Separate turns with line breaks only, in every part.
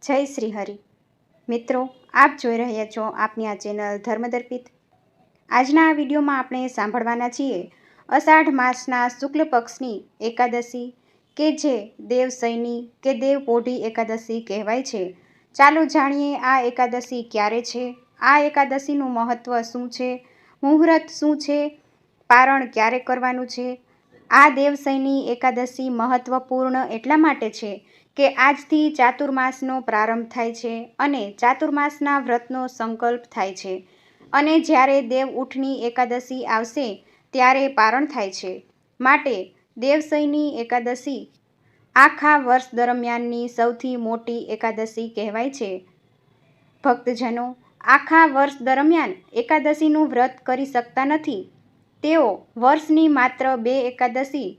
જય શ્રી હરિ મિત્રો, આપ જોઈ રહ્યા છો આપની આ ચેનલ ધર્મદર્પિત। આજના આ વિડીયોમાં આપણે સાંભળવાના છીએ અષાઢ માસના શુક્લ પક્ષની એકાદશી કે જે દેવશયની કે દેવપોઢી એકાદશી કહેવાય છે। ચાલો જાણીએ આ એકાદશી ક્યારે છે, આ એકાદશીનું મહત્ત્વ શું છે, મુહૂર્ત શું છે, પારણ ક્યારે કરવાનું છે। આ દેવશયની એકાદશી મહત્ત્વપૂર્ણ એટલા માટે છે કે આજથી ચાતુર્માસનો પ્રારંભ થાય છે અને ચાતુર્માસના વ્રતનો સંકલ્પ થાય છે અને જ્યારે દેવ ઉઠની એકાદશી આવશે ત્યારે પારણ થાય છે। માટે દેવશયની એકાદશી આખા વર્ષ દરમિયાનની સૌથી મોટી એકાદશી કહેવાય છે। ભક્તજનો આખા વર્ષ દરમિયાન એકાદશીનું વ્રત કરી શકતા નથી। તેઓ વર્ષની માત્ર 2 એકાદશી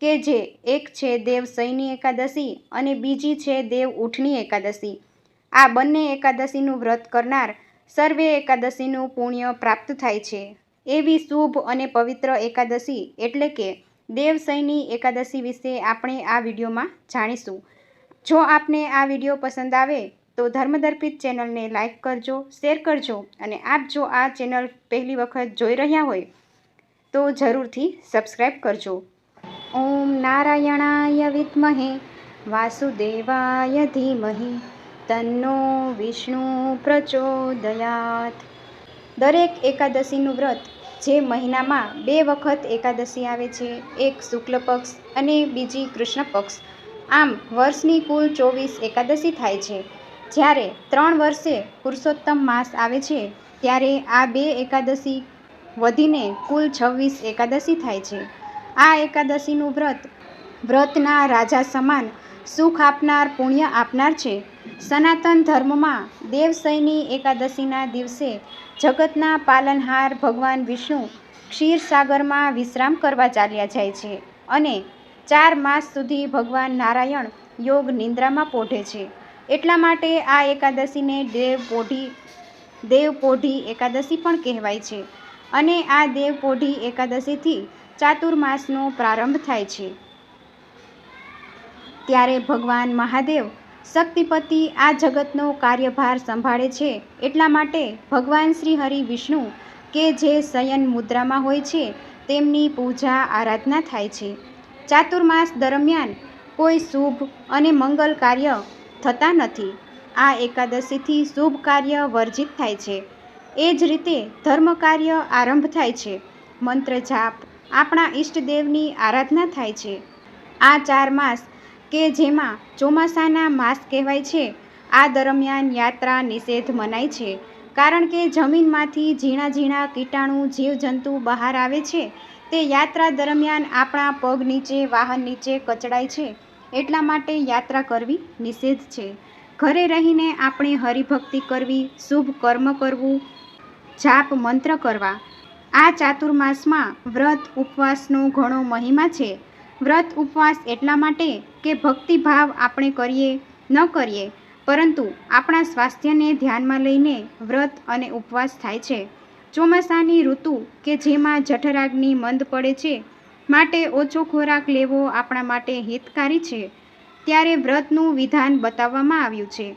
કે જે એક છે દેવશયની એકાદશી અને બીજી છે દેવ ઉઠની એકાદશી, આ બંને એકાદશીનું વ્રત કરનાર સર્વે એકાદશીનું પુણ્ય પ્રાપ્ત થાય છે। એવી શુભ અને પવિત્ર એકાદશી એટલે કે દેવશયની એકાદશી વિશે આપણે આ વિડીયોમાં જાણીશું। જો આપને આ વિડીયો પસંદ આવે તો ધર્મદર્પિત ચેનલને લાઈક કરજો, શેર કરજો અને આપ જો આ ચેનલ પહેલી વખત જોઈ રહ્યા હોય તો જરૂરથી સબસ્ક્રાઈબ કરજો। ઓમ નારાયણાય વિદ્મહે વાસુદેવાય ધીમહિ તન્નો વિષ્ણુ પ્રચોદયાત। દરેક એકાદશીનું વ્રત જે મહિનામાં 2 વખત એકાદશી આવે છે, એક શુક્લ પક્ષ અને બીજી કૃષ્ણ પક્ષ, આમ વર્ષની કુલ 24 એકાદશી થાય છે। જ્યારે 3 વર્ષે પુરુષોત્તમ માસ આવે છે ત્યારે આ 2 એકાદશી વધીને કુલ 26 એકાદશી થાય છે। આ એકાદશીનું વ્રતના રાજા સમાન સુખ આપનાર, પુણ્ય આપનાર છે। સનાતન ધર્મમાં દેવશયની એકાદશીના દિવસે જગતના પાલનહાર ભગવાન વિષ્ણુ ક્ષીરસાગરમાં વિશ્રામ કરવા ચાલ્યા જાય છે અને 4 માસ સુધી ભગવાન નારાયણ યોગ નિંદ્રામાં પોઢે છે। એટલા માટે આ એકાદશીને દેવપોઢી એકાદશી પણ કહેવાય છે અને આ દેવપોઢી એકાદશીથી ચાતુર્માસનો પ્રારંભ થાય છે। ત્યારે ભગવાન મહાદેવ શક્તિપતિ આ જગતનો કાર્યભાર સંભાળે છે। એટલા માટે ભગવાન શ્રી હરિ વિષ્ણુ કે જે શયન મુદ્રામાં હોય છે તેમની પૂજા આરાધના થાય છે। ચાતુર્માસ દરમિયાન કોઈ શુભ અને મંગલ કાર્ય થતા નથી। આ એકાદશીથી શુભ કાર્ય વર્જિત થાય છે। એ જ રીતે ધર્મ કાર્ય આરંભ થાય છે, મંત્ર જાપ, આપણા ઈષ્ટદેવની આરાધના થાય છે। આ 4 માસ કે જેમાં ચોમાસાના માસ કહેવાય છે, આ દરમિયાન યાત્રા નિષેધ મનાય છે, કારણ કે જમીનમાંથી ઝીણા ઝીણા કીટાણુ જીવજંતુ બહાર આવે છે તે યાત્રા દરમિયાન આપણા પગ નીચે, વાહન નીચે કચડાય છે। એટલા માટે યાત્રા કરવી નિષેધ છે। ઘરે રહીને આપણે હરિભક્તિ કરવી, શુભ કર્મ કરવું, જાપ મંત્ર કરવા। આ ચાતુર્માસમાં વ્રત ઉપવાસનો ઘણો મહિમા છે। વ્રત ઉપવાસ એટલા માટે કે ભક્તિભાવ આપણે કરીએ ન કરીએ પરંતુ આપણા સ્વાસ્થ્યને ધ્યાનમાં લઈને વ્રત અને ઉપવાસ થાય છે। ચોમાસાની ઋતુ કે જેમાં જઠરાગ્નિ મંદ પડે છે માટે ઓછો ખોરાક લેવો આપણા માટે હિતકારી છે, ત્યારે વ્રતનું વિધાન બતાવવામાં આવ્યું છે।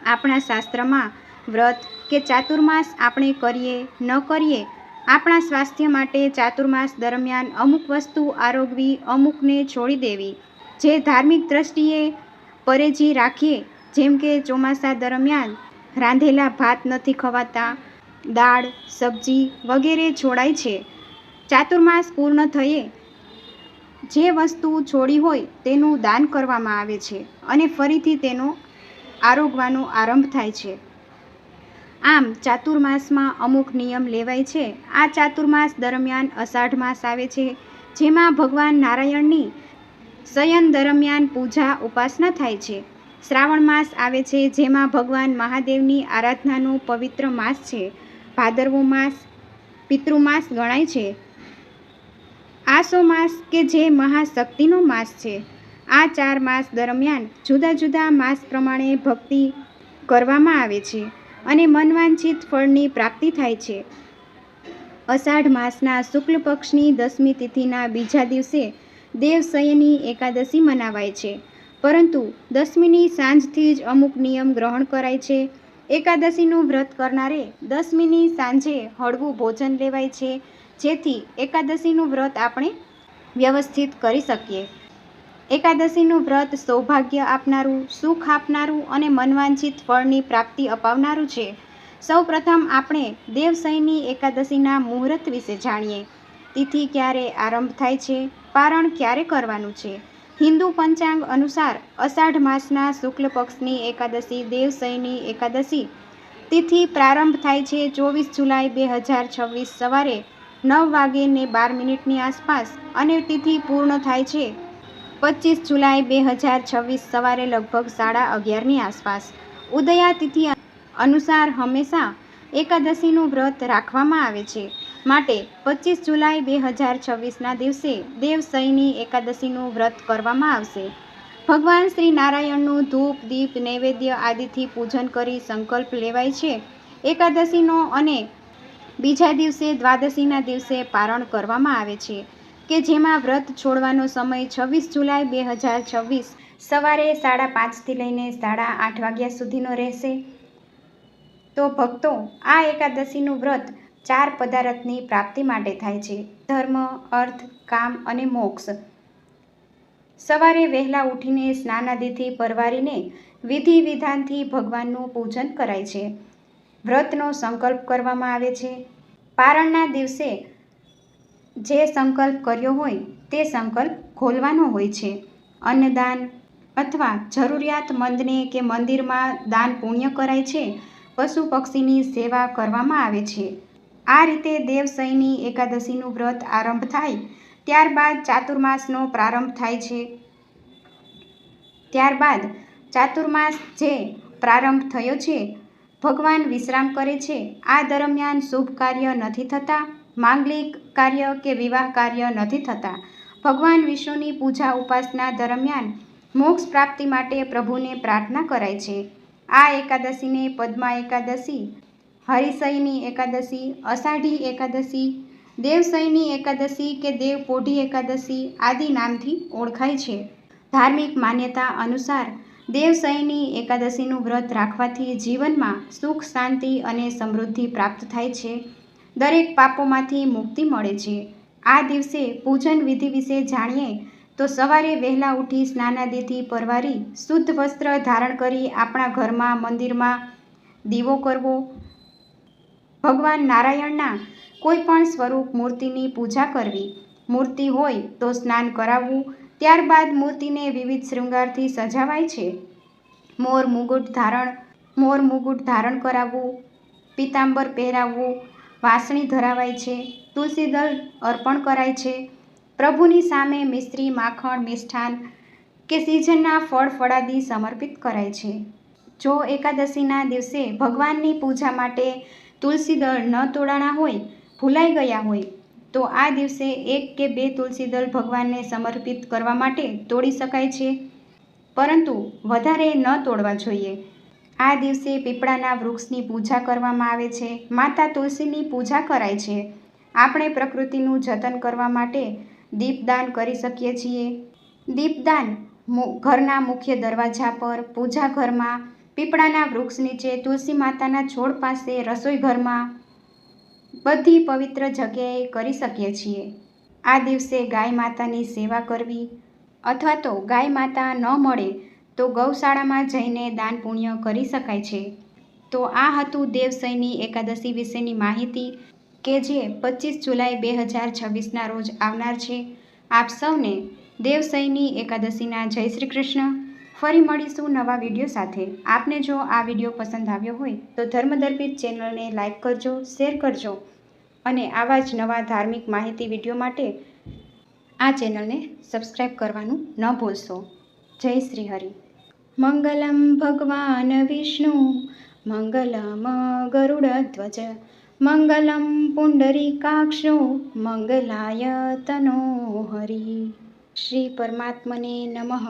આપણા શાસ્ત્રમાં વ્રત કે ચાતુર્માસ આપણે કરીએ ન કરીએ, આપણા સ્વાસ્થ્ય માટે ચાતુર્માસ દરમિયાન અમુક વસ્તુ આરોગવી, અમુકને છોડી દેવી। જે ધાર્મિક દ્રષ્ટિએ પરેજી રાખીએ, જેમ કે ચોમાસા દરમિયાન રાંધેલા ભાત નથી ખવાતા, દાળ, સબ્જી વગેરે છોડાય છે। ચાતુર્માસ પૂર્ણ થયે જે વસ્તુ છોડી હોય તેનું દાન કરવામાં આવે છે અને ફરીથી તેનો આરોગવાનો આરંભ થાય છે। આમ ચાતુર્માસમાં અમુક નિયમ લેવાય છે। આ ચાતુર્માસ દરમિયાન અષાઢ માસ આવે છે જેમાં ભગવાન નારાયણની શયન દરમિયાન પૂજા ઉપાસના થાય છે। શ્રાવણ માસ આવે છે જેમાં ભગવાન મહાદેવની આરાધનાનો પવિત્ર માસ છે। ભાદરવો માસ પિતૃમાસ ગણાય છે। આસો માસ કે જે મહાશક્તિનો માસ છે। આ 4 માસ દરમિયાન જુદા જુદા માસ પ્રમાણે ભક્તિ કરવામાં આવે છે અને મનવાંછિત ફળની પ્રાપ્તિ થાય છે। અષાઢ માસના શુક્લ પક્ષની 10મી તિથિના બીજા દિવસે દેવશયની એકાદશી મનાવાય છે। પરંતુ દસમીની સાંજથી જ અમુક નિયમ ગ્રહણ કરાય છે. એકાદશીનું વ્રત કરનારે દસમીની સાંજે હળવું ભોજન લેવાય છે, જેથી એકાદશીનું વ્રત આપણે વ્યવસ્થિત કરી શકીએ. એકાદશીનું વ્રત સૌભાગ્ય આપનારું, સુખ આપનારું અને મનવાંછિત ફળની પ્રાપ્તિ અપાવનારું છે. સૌ પ્રથમ આપણે દેવશયની એકાદશીના મુહૂર્ત વિશે જાણીએ. તિથિ ક્યારે આરંભ થાય છે, પારણ ક્યારે કરવાનું છે. હિન્દુ પંચાંગ અનુસાર અષાઢ માસના શુક્લ પક્ષની એકાદશી દેવશયની એકાદશી તિથિ પ્રારંભ થાય છે 24 જુલાઈ 2026 સવારે 9:12 આસપાસ અને તિથિ પૂર્ણ થાય છે 25 જુલાઈ 2026 સવારે લગભગ 11:30 આસપાસ. ઉદયા તિથિ અનુસાર હંમેશા એકાદશીનું વ્રત રાખવામાં આવે છે, માટે 25 જુલાઈ 2026ના દિવસે દેવશયની એકાદશીનું વ્રત કરવામાં આવશે. ભગવાન શ્રી નારાયણનું ધૂપ, દીપ, નૈવેદ્ય આદિથી પૂજન કરી સંકલ્પ લેવાય છે એકાદશીનો અને બીજા દિવસે દ્વાદશીના દિવસે પારણ કરવામાં આવે છે, કે જેમાં વ્રત છોડવાનો સમય 26 જુલાઈ 2026 સવારે 5:30 લઈને 8:30 વાગ્યા સુધીનો રહેશે. તો ભક્તો, આ એકાદશીનું વ્રત 4 પદાર્થની પ્રાપ્તિ માટે થાય છે: ધર્મ, અર્થ, કામ અને મોક્ષ. સવારે વહેલા ઉઠીને સ્નાનાદિથી પરવારીને વિધિ વિધાનથી ભગવાનનું પૂજન કરાય છે. વ્રતનો સંકલ્પ કરવામાં આવે છે. પારણના દિવસે જે સંકલ્પ કર્યો હોય તે સંકલ્પ ખોલવાનો હોય છે. અન્નદાન અથવા જરૂરિયાતમંદને કે મંદિરમાં દાન પુણ્ય કરાય છે. પશુ પક્ષીની સેવા કરવામાં આવે છે. આ રીતે દેવશયની એકાદશીનું વ્રત આરંભ થાય ત્યારબાદ ચાતુર્માસનો પ્રારંભ થાય છે. ત્યારબાદ ચાતુર્માસ જે પ્રારંભ થયો છે, ભગવાન વિશ્રામ કરે છે. આ દરમિયાન શુભ કાર્ય નથી થતા, માંગલિક કાર્ય કે વિવાહ કાર્ય નથી થતા. ભગવાન વિષ્ણુની પૂજા ઉપાસના દરમિયાન મોક્ષ પ્રાપ્તિ માટે પ્રભુને પ્રાર્થના કરાય છે. આ એકાદશીને પદ્મા એકાદશી, હરિશયની એકાદશી, અષાઢી એકાદશી, દેવશયની એકાદશી કે દેવપોઢી એકાદશી આદિ નામથી ઓળખાય છે. ધાર્મિક માન્યતા અનુસાર દેવશયની એકાદશીનું વ્રત રાખવાથી જીવનમાં સુખ, શાંતિ અને સમૃદ્ધિ પ્રાપ્ત થાય છે. દરેક પાપોમાંથી મુક્તિ મળે છે. આ દિવસે પૂજન વિધિ વિશે જાણીએ તો સવારે વહેલા ઉઠી સ્નાનાદિથી પરવારી શુદ્ધ વસ્ત્ર ધારણ કરી આપણા ઘરમાં, મંદિરમાં દીવો કરવો. ભગવાન નારાયણના કોઈ પણ સ્વરૂપ મૂર્તિની પૂજા કરવી. મૂર્તિ હોય તો સ્નાન કરાવવું. ત્યારબાદ મૂર્તિને વિવિધ શૃંગારથી સજાવાય છે. મોર મુગુટ ધારણ કરાવવું, પીતાંબર પહેરાવવું, વાંસળી ધરાવાય છે, તુલસીદળ અર્પણ કરાય છે. પ્રભુની સામે મિશ્રી, માખણ, મિષ્ટાન કે સિઝનના ફળ ફળાદી સમર્પિત કરાય છે. જો એકાદશીના દિવસે ભગવાનની પૂજા માટે તુલસીદળ ન તોડાણા હોય, ભૂલાઈ ગયા હોય, તો આ દિવસે 1 કે 2 તુલસીદળ ભગવાનને સમર્પિત કરવા માટે તોડી શકાય છે, પરંતુ વધારે ન તોડવા જોઈએ. આ દિવસે પીપળાના વૃક્ષની પૂજા કરવામાં આવે છે. માતા તુલસીની પૂજા કરાય છે. આપણે પ્રકૃતિનું જતન કરવા માટે દીપદાન કરી શકીએ છીએ. દીપદાન ઘરના મુખ્ય દરવાજા પર, પૂજા ઘરમાં, પીપળાના વૃક્ષ નીચે, તુલસી માતાના છોડ પાસે, રસોઈ ઘરમાં, બધી પવિત્ર જગ્યાએ કરી શકીએ છીએ. આ દિવસે ગાય માતાની સેવા કરવી, અથવા તો ગાય માતા ન મળે તો ગૌશાળામાં જઈને દાન પુણ્ય કરી શકાય છે. તો આ હતું દેવશયની એકાદશી વિશેની માહિતી, કે જે 25 જુલાઈ 2026ના રોજ આવનાર છે. આપ સૌને દેવશયની એકાદશીના જય શ્રી કૃષ્ણ. ફરી મળીશું નવા વિડીયો સાથે. આપને જો આ વિડીયો પસંદ આવ્યો હોય તો ધર્મદર્પિત ચેનલને લાઈક કરજો, શેર કરજો અને આવા જ નવા ધાર્મિક માહિતી વિડીયો માટે આ ચેનલને સબસ્ક્રાઈબ કરવાનું ન ભૂલશો. જય શ્રી હરિ. મંગલમ ભગવાન વિષ્ણુ, મંગલમ ગરુડધ્વજ, મંગલમ પુંડરીકાક્ષો, મંગલાય તનો હરિ. શ્રી પરમાત્મને નમઃ.